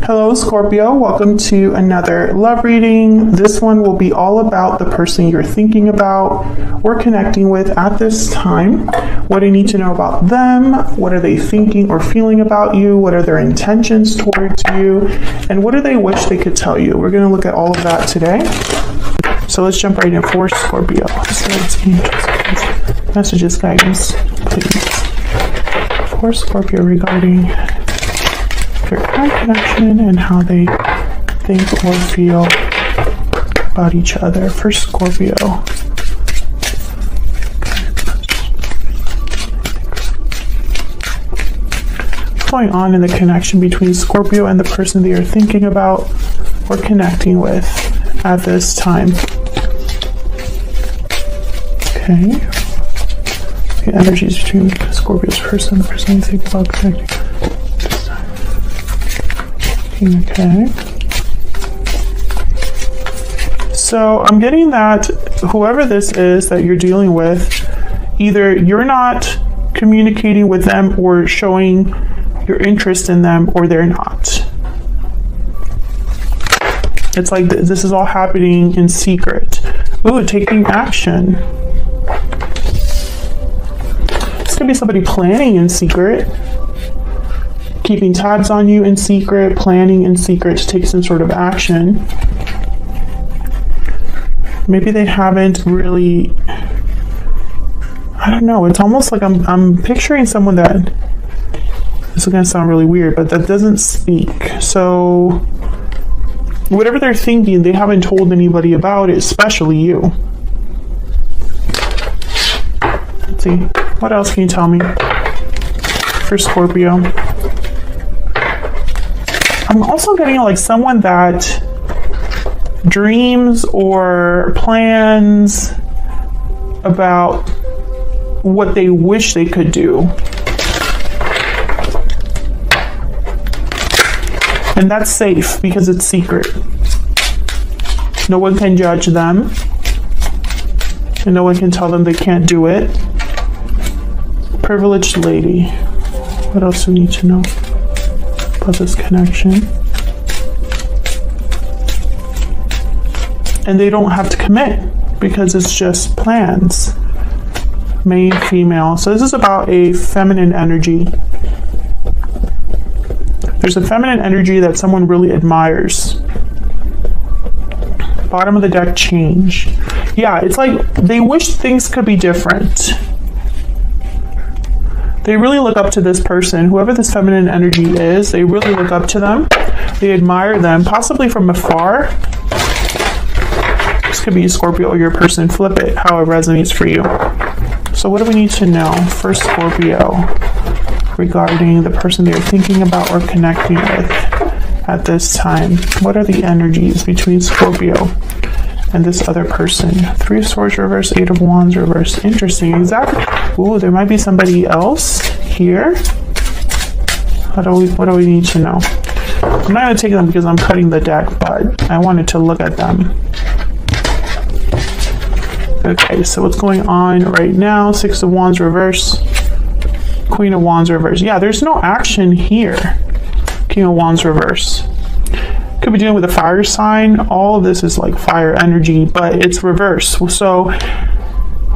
Hello, Scorpio. Welcome to another love reading. This one will be all about the person you're thinking about or connecting with at this time. What do you need to know about them? What are they thinking or feeling about you? What are their intentions towards you? And what do they wish they could tell you? We're going to look at all of that today. So let's jump right in for Scorpio. Messages, guidance, please. For Scorpio regarding their current connection and how they think or feel about each other. For Scorpio. What's going on in the connection between Scorpio and the person that you're thinking about or connecting with at this time? Okay. The energies between Scorpio's person and the person you think about connecting. Okay. So I'm getting that whoever this is that you're dealing with, either you're not communicating with them or showing your interest in them, or they're not. It's like this is all happening in secret. Ooh, taking action. This could be somebody planning in secret. Keeping tabs on you in secret, planning in secret to take some sort of action. Maybe they haven't really, I don't know, it's almost like I'm picturing someone that, this is gonna sound really weird, but that doesn't speak. So whatever they're thinking, they haven't told anybody about it, especially you. Let's see, what else can you tell me for Scorpio? I'm also getting like someone that dreams or plans about what they wish they could do. And that's safe because it's secret. No one can judge them. And no one can tell them they can't do it. Privileged lady. What else do we need to know about this connection? And they don't have to commit because it's just plans. Male, female. So this is about a feminine energy. There's a feminine energy that someone really admires. Bottom of the deck, change. Yeah, it's like they wish things could be different. They really look up to this person, whoever this feminine energy is. They really look up to them. They admire them, possibly from afar. This could be Scorpio or your person. Flip it how it resonates for you. So what do we need to know for Scorpio regarding the person they're thinking about or connecting with at this time? What are the energies between Scorpio and this other person? 3 of Swords reverse, 8 of Wands reverse. Interesting. Exactly. Ooh, there might be somebody else here. What do we need to know? I'm not going to take them because I'm cutting the deck, but I wanted to look at them. Okay, so what's going on right now? 6 of Wands reverse, Queen of Wands reverse. Yeah, there's no action here. King of Wands reverse. Could be dealing with a fire sign. All of this is like fire energy, but it's reverse. So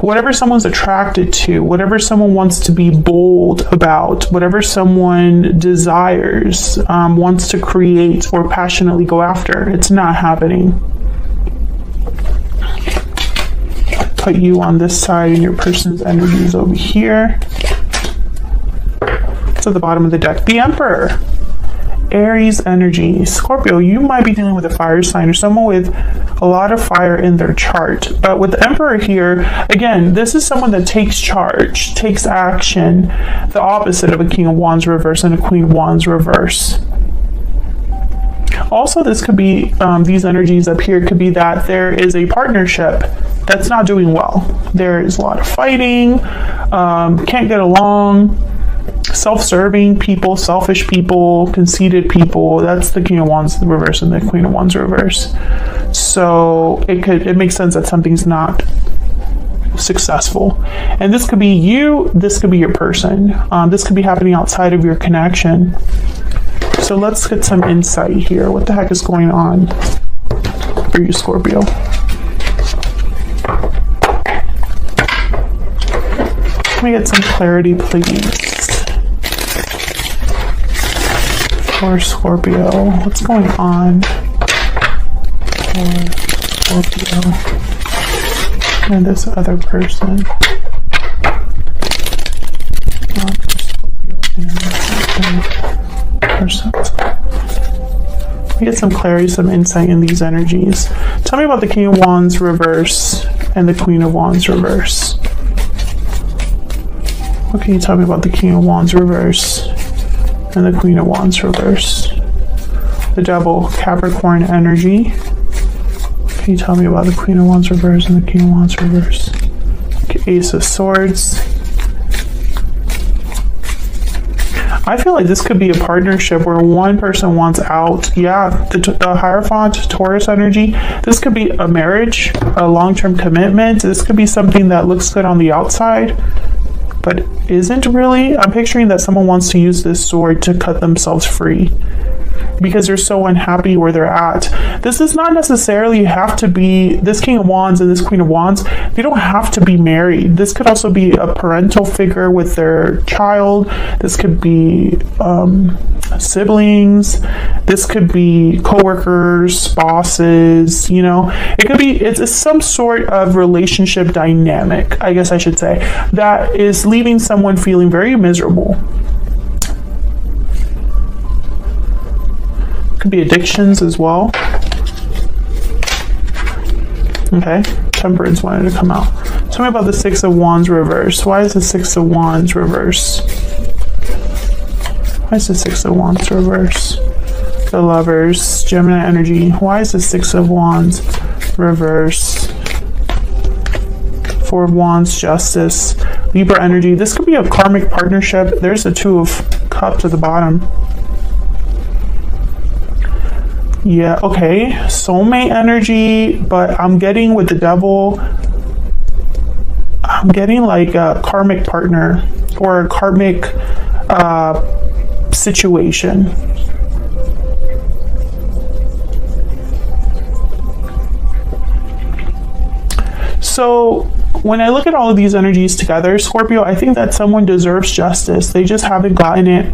whatever someone's attracted to, whatever someone wants to be bold about, whatever someone desires, wants to create or passionately go after, it's not happening. Put you on this side and your person's energy is over here. It's at the bottom of the deck. The Emperor. Aries energy. Scorpio, you might be dealing with a fire sign or someone with a lot of fire in their chart. But with the Emperor here, again, this is someone that takes charge, takes action, the opposite of a King of Wands reverse and a Queen of Wands reverse. Also, this could be, these energies up here could be that there is a partnership that's not doing well. There is a lot of fighting, can't get along, self-serving people, selfish people, conceited people. That's the King of Wands reverse and the Queen of Wands reverse. So it makes sense that something's not successful. And this could be you, this could be your person. This could be happening outside of your connection. So let's get some insight here. What the heck is going on for you, Scorpio? Let me get some clarity, please. For Scorpio, what's going on for Scorpio and this other person? Let me get some clarity, some insight in these energies. Tell me about the King of Wands reverse and the Queen of Wands reverse. What can you tell me about the King of Wands reverse and the Queen of Wands reverse? The Devil, Capricorn energy. Can you tell me about the Queen of Wands reverse and the King of Wands reverse? Ace of Swords. I feel like this could be a partnership where one person wants out. Yeah, the Hierophant, Taurus energy. This could be a marriage, a long-term commitment. This could be something that looks good on the outside, but isn't really. I'm picturing that someone wants to use this sword to cut themselves free because they're so unhappy where they're at. This does not necessarily have to be, this King of Wands and this Queen of Wands, they don't have to be married. This could also be a parental figure with their child. This could be siblings. This could be co-workers, bosses, you know. It could be, it's some sort of relationship dynamic, I guess I should say, that is leaving someone feeling very miserable. Could be addictions as well. Okay, Temperance wanted to come out. Tell me about the Six of Wands reverse. Why is the Six of Wands reverse? Why is the Six of Wands reverse? The Lovers, Gemini energy. Why is the Six of Wands reverse? Four of Wands, Justice, Libra energy. This could be a karmic partnership. There's the Two of Cups at the bottom. Yeah, okay, soulmate energy, but I'm getting with the Devil, I'm getting like a karmic partner or a karmic situation. So when I look at all of these energies together, Scorpio, I think that someone deserves justice. They just haven't gotten it.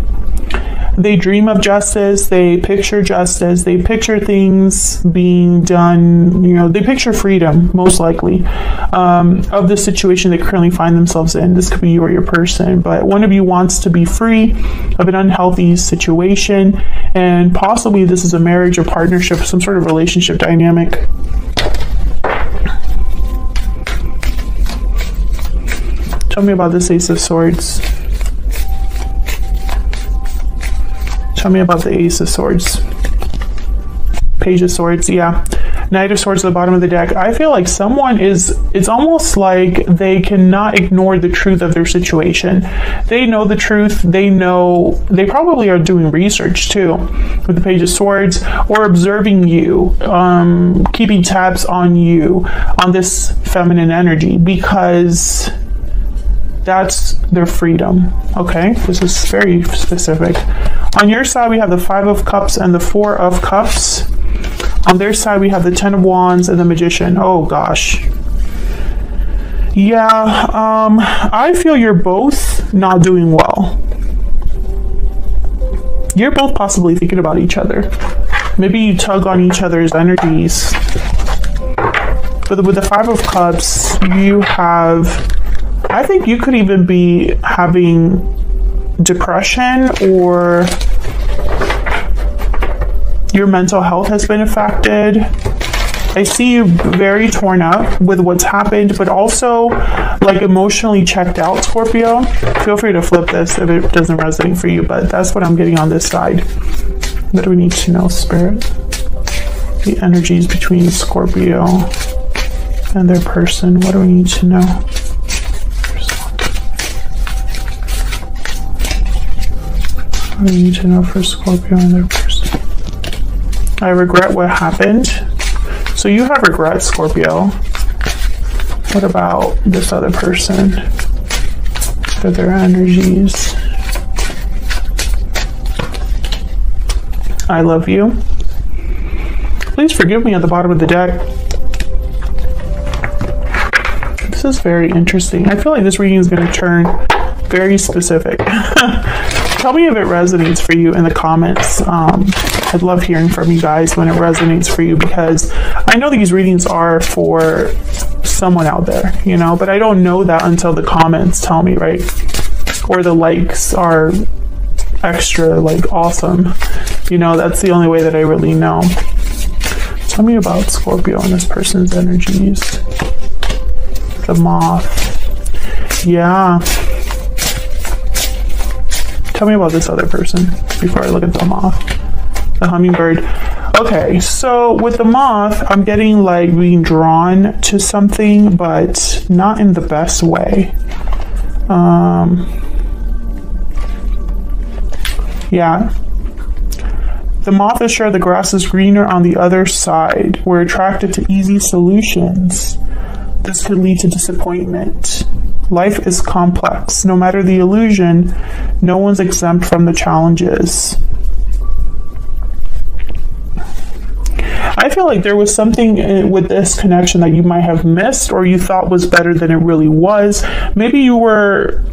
They dream of justice, they picture justice, they picture things being done, you know, they picture freedom, most likely, of the situation they currently find themselves in. This could be you or your person, but one of you wants to be free of an unhealthy situation, and possibly this is a marriage or partnership, some sort of relationship dynamic. Tell me about this Ace of Swords. Tell me about the Ace of Swords. Page of Swords, yeah. Knight of Swords at the bottom of the deck. I feel like someone is, it's almost like they cannot ignore the truth of their situation. They know the truth. They know, they probably are doing research too with the Page of Swords, or observing you, keeping tabs on you, on this feminine energy, because that's their freedom. Okay, this is very specific. On your side, we have the Five of Cups and the Four of Cups. On their side, we have the Ten of Wands and the Magician. Oh gosh. Yeah, I feel you're both not doing well. You're both possibly thinking about each other. Maybe you tug on each other's energies. But with the Five of Cups, you have, I think you could even be having depression, or your mental health has been affected. I see you very torn up with what's happened, but also like emotionally checked out, Scorpio. Feel free to flip this if it doesn't resonate for you, but that's what I'm getting on this side. What do we need to know, Spirit? The energies between Scorpio and their person. What do we need to know? What do we need to know for Scorpio and their person? I regret what happened. So you have regret, Scorpio. What about this other person? What are their energies? I love you. Please forgive me at the bottom of the deck. This is very interesting. I feel like this reading is going to turn very specific. Tell me if it resonates for you in the comments. I'd love hearing from you guys when it resonates for you, because I know these readings are for someone out there, you know, but I don't know that until the comments tell me, right? Or the likes are extra, like, awesome. You know, that's the only way that I really know. Tell me about Scorpio and this person's energies. The moth. Yeah. Tell me about this other person before I look at the moth. The hummingbird. Okay, so with the moth, I'm getting like being drawn to something, but not in the best way. Yeah. The moth is sure the grass is greener on the other side. We're attracted to easy solutions. This could lead to disappointment. Life is complex. No matter the illusion, no one's exempt from the challenges. I feel like there was something with this connection that you might have missed, or you thought was better than it really was. Maybe you were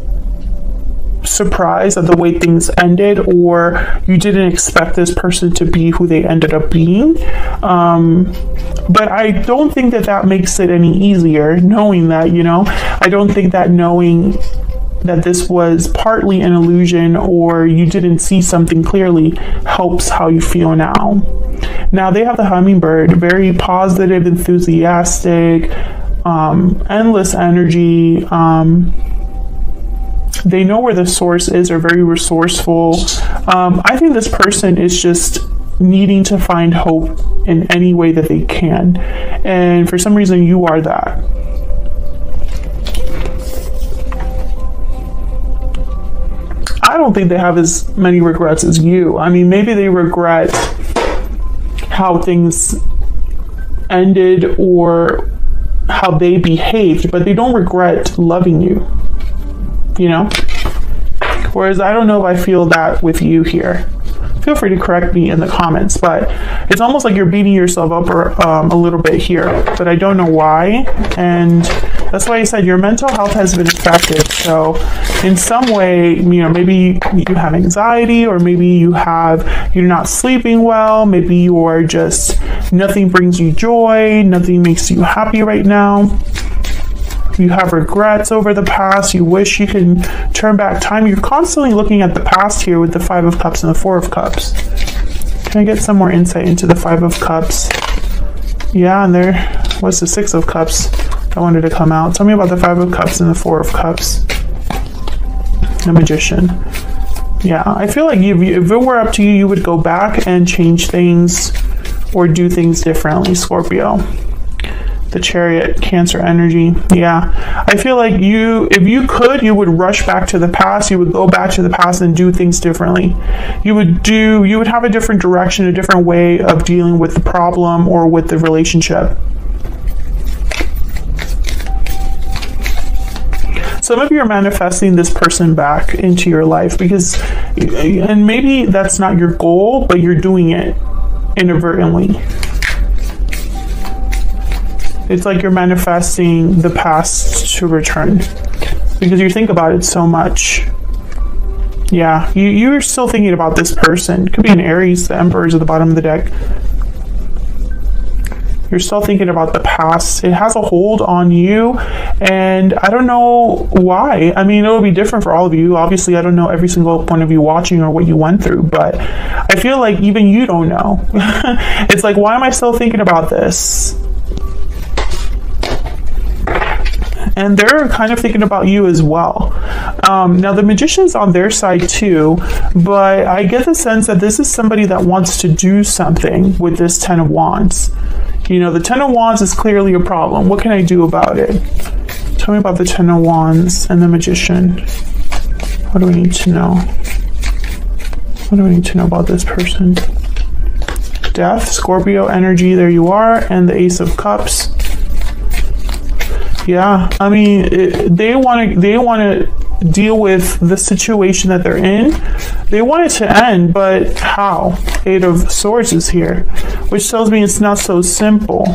surprised at the way things ended, or you didn't expect this person to be who they ended up being. But I don't think that that makes it any easier, knowing that, you know. I don't think that knowing that this was partly an illusion, or you didn't see something clearly, helps how you feel now. Now they have the hummingbird, very positive, enthusiastic, endless energy. They know where the source is. They're very resourceful. I think this person is just needing to find hope in any way that they can. And for some reason, you are that. I don't think they have as many regrets as you. I mean, maybe they regret how things ended or how they behaved, but they don't regret loving you, you know? Whereas I don't know if I feel that with you here. Feel free to correct me in the comments, but it's almost like you're beating yourself up a little bit here, but I don't know why. And that's why I said your mental health has been affected. So in some way, you know, maybe you have anxiety, or maybe you're not sleeping well. Maybe you are just, nothing brings you joy. Nothing makes you happy right now. You have regrets over the past. You wish you could turn back time. You're constantly looking at the past here with the Five of Cups and the Four of Cups. Can I get some more insight into the Five of Cups? Yeah, and there was the Six of Cups that wanted to come out. Tell me about the Five of Cups and the Four of Cups. The Magician. Yeah, I feel like if it were up to you, you would go back and change things or do things differently, Scorpio. The Chariot, Cancer energy. Yeah, I feel like if you could, you would rush back to the past. You would go back to the past and do things differently. You would have a different direction, a different way of dealing with the problem or with the relationship. Some of you are manifesting this person back into your life and maybe that's not your goal, but you're doing it inadvertently. It's like you're manifesting the past to return because you think about it so much. Yeah, you're still thinking about this person. It could be an Aries. The Emperor is at the bottom of the deck. You're still thinking about the past. It has a hold on you, and I don't know why. I mean, it will be different for all of you. Obviously, I don't know every single one of you watching or what you went through, but I feel like even you don't know. It's like, why am I still thinking about this? And they're kind of thinking about you as well. Now, the Magician's on their side too, but I get the sense that this is somebody that wants to do something with this Ten of Wands. You know, the Ten of Wands is clearly a problem. What can I do about it? Tell me about the Ten of Wands and the Magician. What do we need to know? What do we need to know about this person? Death, Scorpio energy, there you are, and the Ace of Cups. Yeah, I mean, they want to deal with the situation that they're in. They want it to end, but how? Eight of Swords is here, which tells me it's not so simple.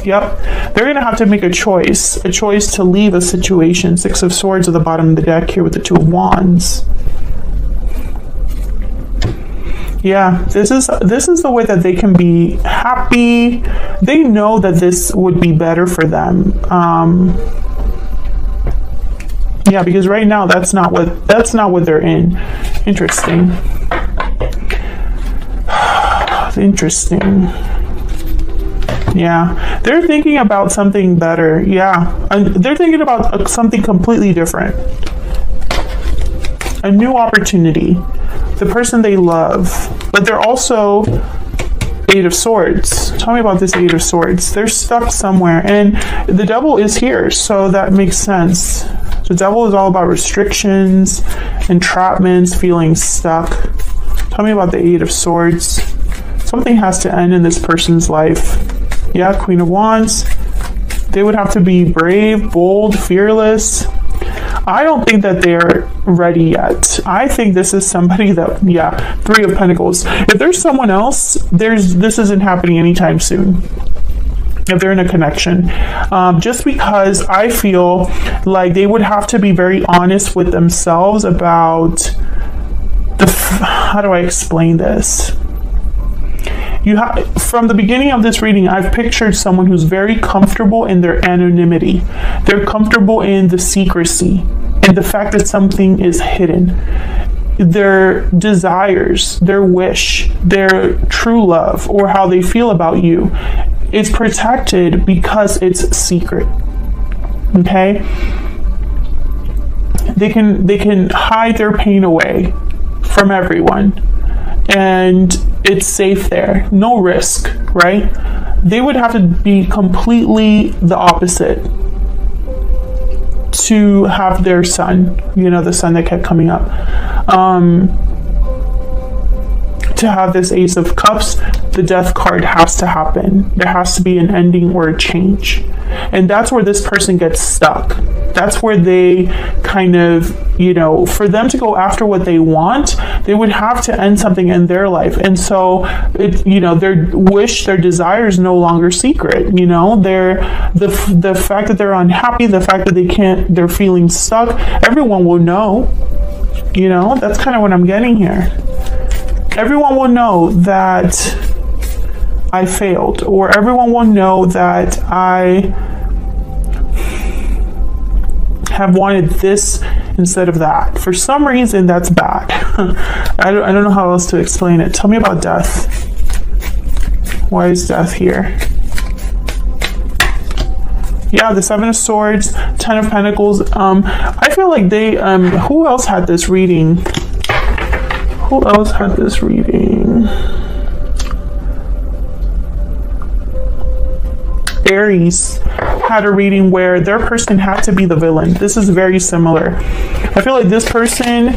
Yep, they're going to have to make a choice to leave a situation. Six of Swords at the bottom of the deck here with the Two of Wands. Yeah, this is the way that they can be happy. They know that this would be better for them. Yeah, because right now that's not what they're in. Interesting. Interesting. Yeah, they're thinking about something better. Yeah, and they're thinking about something completely different. A new opportunity. The person they love. But they're also Eight of Swords. Tell me about this Eight of Swords. They're stuck somewhere. And the Devil is here, so that makes sense. The Devil is all about restrictions, entrapments, feeling stuck. Tell me about the Eight of Swords. Something has to end in this person's life. Yeah, Queen of Wands. They would have to be brave, bold, fearless. I don't think that they're ready yet. I think this is somebody that, yeah, Three of Pentacles. If there's someone else, this isn't happening anytime soon. If they're in a connection. Just because I feel like they would have to be very honest with themselves about how do I explain this? From the beginning of this reading, I've pictured someone who's very comfortable in their anonymity. They're comfortable in the secrecy and the fact that something is hidden. Their desires, their wish, their true love, or how they feel about you is protected because it's secret. Okay? They can hide their pain away from everyone. And it's safe there. No risk, right? They would have to be completely the opposite to have their son, you know, the son that kept coming up. To have this Ace of Cups, the Death card has to happen. There has to be an ending or a change. And that's where this person gets stuck. That's where they kind of, you know, for them to go after what they want, they would have to end something in their life. And so, you know, their wish, their desire is no longer secret. You know, the fact that they're unhappy, the fact that they're feeling stuck, everyone will know. You know, that's kind of what I'm getting here. Everyone will know that I failed, or everyone will know that I have wanted this instead of that. For some reason, that's bad. I don't know how else to explain it. Tell me about death. Why is death here? Yeah, the Seven of Swords, Ten of Pentacles. I feel like they, who else had this reading? Who else had this reading? Aries had a reading where their person had to be the villain. This is very similar. I feel like this person,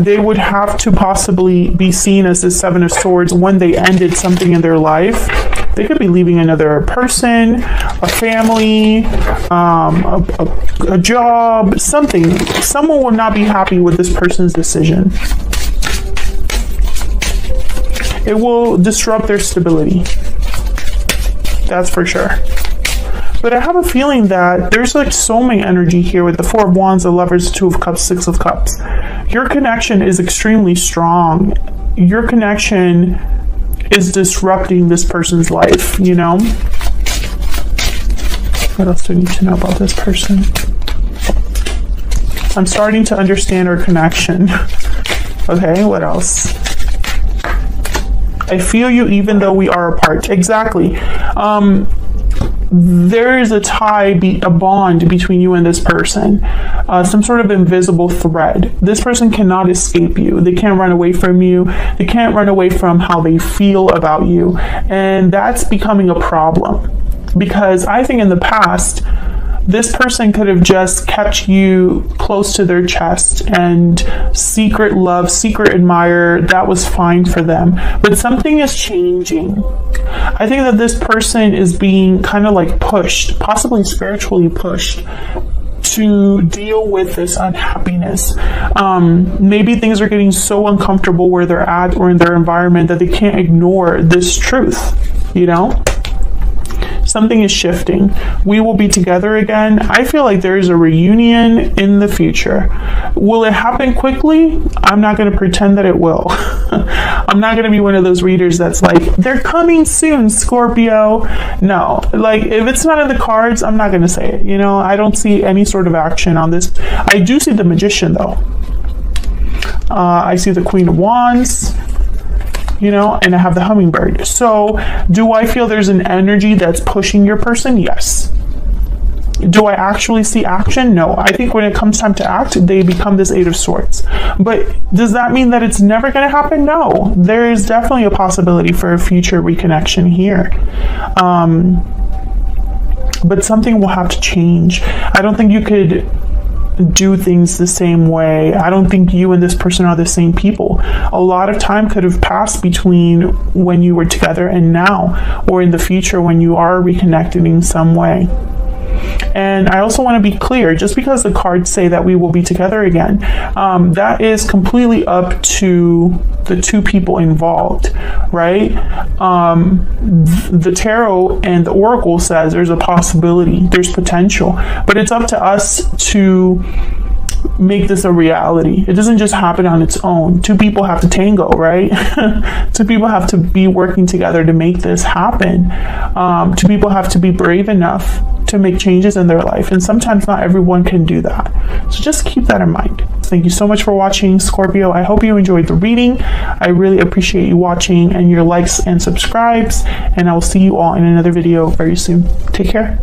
they would have to possibly be seen as the Seven of Swords when they ended something in their life. They could be leaving another person, a family, a job, something. Someone will not be happy with this person's decision. It will disrupt their stability. That's for sure. But I have a feeling that there's like soulmate energy here with the Four of Wands, the Lovers, Two of Cups, Six of Cups. Your connection is extremely strong. Your connection is disrupting this person's life, you know? What else do I need to know about this person? I'm starting to understand our connection. Okay, what else? I feel you even though we are apart. Exactly. There is a tie, a bond between you and this person. Some sort of invisible thread. This person cannot escape you. They can't run away from you. They can't run away from how they feel about you. And that's becoming a problem. Because I think in the past, this person could have just kept you close to their chest and secret love, secret admire, that was fine for them. But something is changing. I think that this person is being kind of like pushed, possibly spiritually pushed, to deal with this unhappiness. Maybe things are getting so uncomfortable where they're at or in their environment that they can't ignore this truth, you know? Something is shifting. We will be together again. I feel like there is a reunion in the future. Will it happen quickly? I'm not going to pretend that it will. I'm not going to be one of those readers that's like, they're coming soon, Scorpio. No, like if it's not in the cards, I'm not going to say it. You know, I don't see any sort of action on this. I do see the Magician though. I see the Queen of Wands. You know, and I have the Hummingbird. So do I feel there's an energy that's pushing your person? Yes. Do I actually see action? No. I think when it comes time to act, they become this Eight of Swords. But does that mean that it's never going to happen? No. There is definitely a possibility for a future reconnection here. But something will have to change. I don't think you could do things the same way. I don't think you and this person are the same people. A lot of time could have passed between when you were together and now, or in the future when you are reconnected in some way. And I also want to be clear, just because the cards say that we will be together again, that is completely up to the two people involved, right? The tarot and the oracle says there's a possibility, there's potential, but it's up to us to make this a reality. It doesn't just happen on its own. Two people have to tango, right? Two people have to be working together to make this happen. Two people have to be brave enough to make changes in their life, and sometimes not everyone can do that. So just keep that in mind. Thank you so much for watching, Scorpio. I hope you enjoyed the reading. I really appreciate you watching and your likes and subscribes, and I will see you all in another video very soon. Take care.